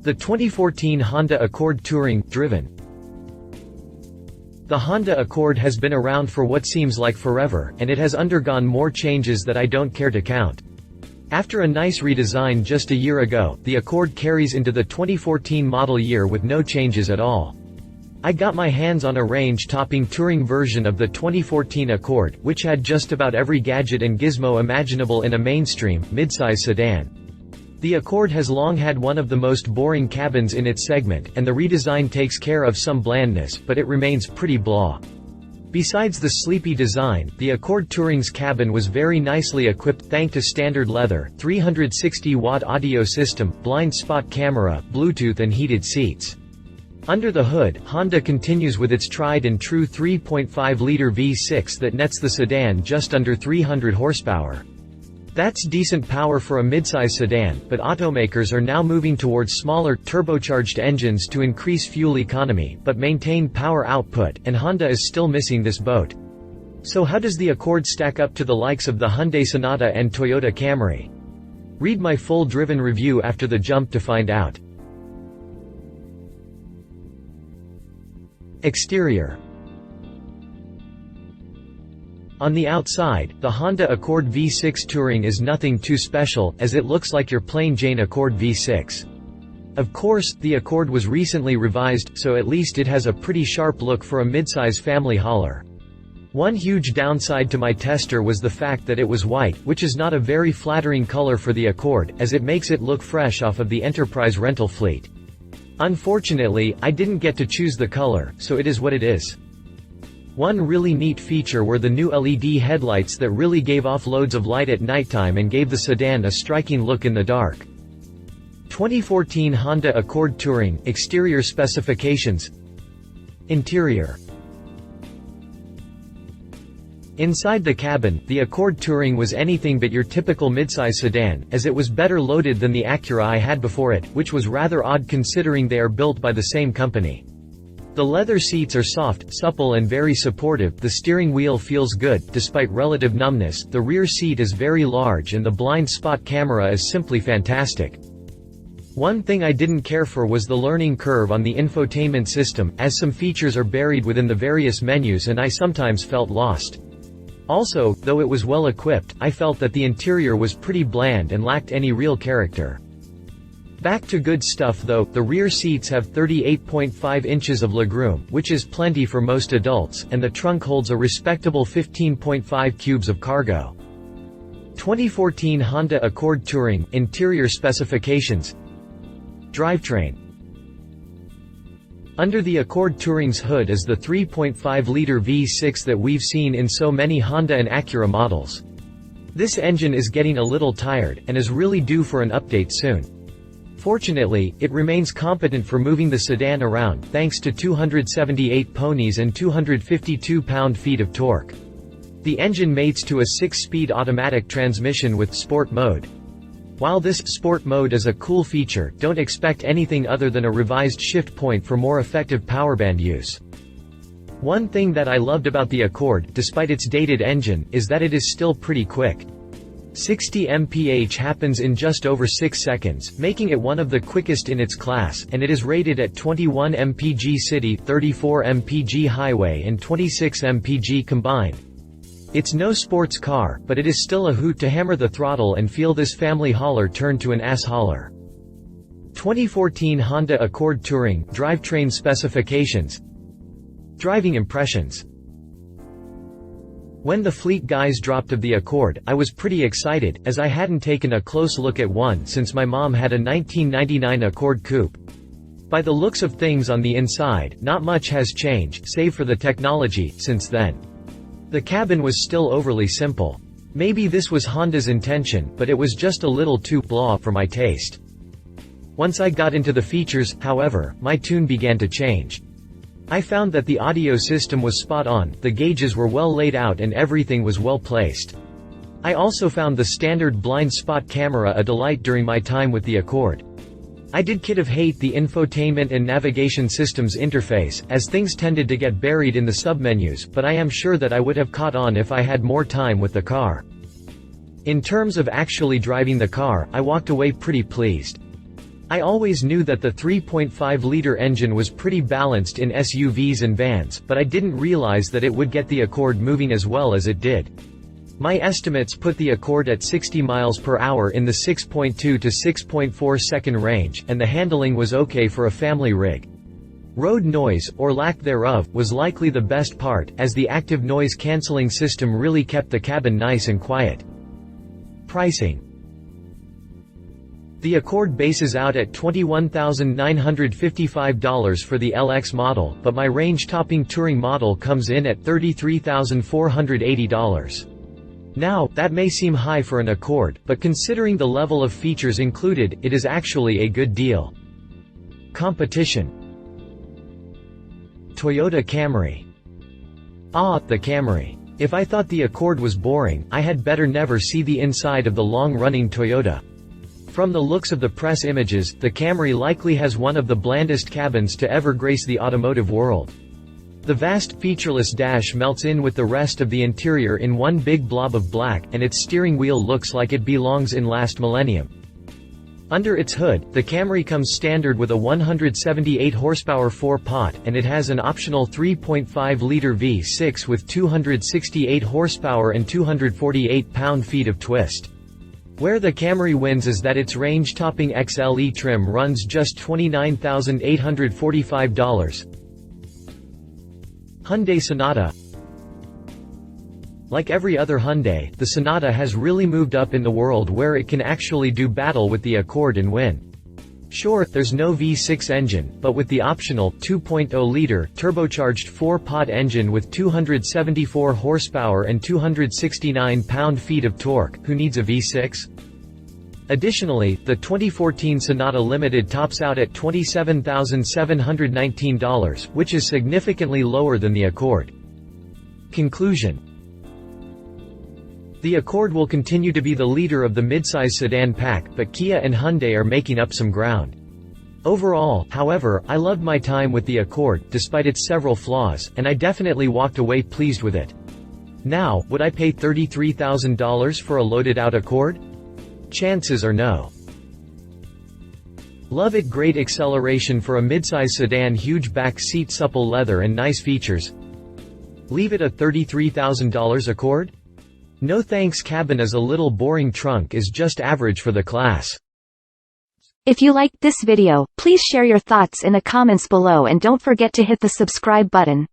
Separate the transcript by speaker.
Speaker 1: The 2014 Honda Accord Touring, driven. The Honda Accord has been around for what seems like forever, and it has undergone more changes that I don't care to count. After a nice redesign just a year ago, the Accord carries into the 2014 model year with no changes at all. I got my hands on a range-topping touring version of the 2014 Accord, which had just about every gadget and gizmo imaginable in a mainstream, midsize sedan. The Accord has long had one of the most boring cabins in its segment, and the redesign takes care of some blandness, but it remains pretty blah. Besides the sleepy design, the Accord Touring's cabin was very nicely equipped thanks to standard leather, 360-watt audio system, blind spot camera, Bluetooth and heated seats. Under the hood, Honda continues with its tried-and-true 3.5-liter V6 that nets the sedan just under 300 horsepower. That's decent power for a midsize sedan, but automakers are now moving towards smaller, turbocharged engines to increase fuel economy, but maintain power output, and Honda is still missing this boat. So how does the Accord stack up to the likes of the Hyundai Sonata and Toyota Camry? Read my full driven review after the jump to find out. Exterior. On the outside, the Honda Accord V6 Touring is nothing too special, as it looks like your plain Jane Accord V6. Of course, the Accord was recently revised, so at least it has a pretty sharp look for a midsize family hauler. One huge downside to my tester was the fact that it was white, which is not a very flattering color for the Accord, as it makes it look fresh off of the Enterprise rental fleet. Unfortunately, I didn't get to choose the color, so it is what it is. One really neat feature were the new LED headlights that really gave off loads of light at nighttime and gave the sedan a striking look in the dark. 2014 Honda Accord Touring, exterior specifications. Interior. Inside the cabin, the Accord Touring was anything but your typical midsize sedan, as it was better loaded than the Acura I had before it, which was rather odd considering they are built by the same company. The leather seats are soft, supple and very supportive, the steering wheel feels good, despite relative numbness, the rear seat is very large and the blind spot camera is simply fantastic. One thing I didn't care for was the learning curve on the infotainment system, as some features are buried within the various menus and I sometimes felt lost. Also, though it was well equipped, I felt that the interior was pretty bland and lacked any real character. Back to good stuff though, the rear seats have 38.5 inches of legroom, which is plenty for most adults, and the trunk holds a respectable 15.5 cubes of cargo. 2014 Honda Accord Touring, interior specifications. Drivetrain. Under the Accord Touring's hood is the 3.5-liter V6 that we've seen in so many Honda and Acura models. This engine is getting a little tired, and is really due for an update soon. Fortunately, it remains competent for moving the sedan around, thanks to 278 ponies and 252 pound-feet of torque. The engine mates to a 6-speed automatic transmission with Sport mode. While this Sport mode is a cool feature, don't expect anything other than a revised shift point for more effective powerband use. One thing that I loved about the Accord, despite its dated engine, is that it is still pretty quick. 60 mph happens in just over 6 seconds, making it one of the quickest in its class, and it is rated at 21 mpg city, 34 mpg highway and 26 mpg combined. It's no sports car, but it is still a hoot to hammer the throttle and feel this family hauler turn to an ass hauler. 2014 Honda Accord Touring, drivetrain specifications. Driving impressions. When the fleet guys dropped of the Accord, I was pretty excited, as I hadn't taken a close look at one since my mom had a 1999 Accord Coupe. By the looks of things on the inside, not much has changed, save for the technology, since then. The cabin was still overly simple. Maybe this was Honda's intention, but it was just a little too blah for my taste. Once I got into the features, however, my tune began to change. I found that the audio system was spot on, the gauges were well laid out and everything was well placed. I also found the standard blind spot camera a delight during my time with the Accord. I did kind of hate the infotainment and navigation systems interface, as things tended to get buried in the submenus, but I am sure that I would have caught on if I had more time with the car. In terms of actually driving the car, I walked away pretty pleased. I always knew that the 3.5-liter engine was pretty balanced in SUVs and vans, but I didn't realize that it would get the Accord moving as well as it did. My estimates put the Accord at 60 miles per hour in the 6.2 to 6.4 second range, and the handling was okay for a family rig. Road noise, or lack thereof, was likely the best part, as the active noise-canceling system really kept the cabin nice and quiet. Pricing. The Accord bases out at $21,955 for the LX model, but my range-topping touring model comes in at $33,480. Now, that may seem high for an Accord, but considering the level of features included, it is actually a good deal. Competition. Toyota Camry. Ah, the Camry. If I thought the Accord was boring, I had better never see the inside of the long-running Toyota. From the looks of the press images, the Camry likely has one of the blandest cabins to ever grace the automotive world. The vast, featureless dash melts in with the rest of the interior in one big blob of black, and its steering wheel looks like it belongs in last millennium. Under its hood, the Camry comes standard with a 178 horsepower 4-pot, and it has an optional 3.5-liter V6 with 268 horsepower and 248 pound-feet of twist. Where the Camry wins is that its range-topping XLE trim runs just $29,845. Hyundai Sonata. Like every other Hyundai, the Sonata has really moved up in the world where it can actually do battle with the Accord and win. Sure, there's no V6 engine, but with the optional 2.0-liter turbocharged 4-pot engine with 274 horsepower and 269 pound-feet of torque, who needs a V6? Additionally, the 2014 Sonata Limited tops out at $27,719, which is significantly lower than the Accord. Conclusion. The Accord will continue to be the leader of the midsize sedan pack, but Kia and Hyundai are making up some ground. Overall, however, I loved my time with the Accord, despite its several flaws, and I definitely walked away pleased with it. Now, would I pay $33,000 for a loaded-out Accord? Chances are no. Love it. Great acceleration for a midsize sedan, huge back seat, supple leather and nice features. Leave it a $33,000 Accord? No thanks. Cabin is a little boring, trunk is just average for the class.
Speaker 2: If you liked this video, please share your thoughts in the comments below and don't forget to hit the subscribe button.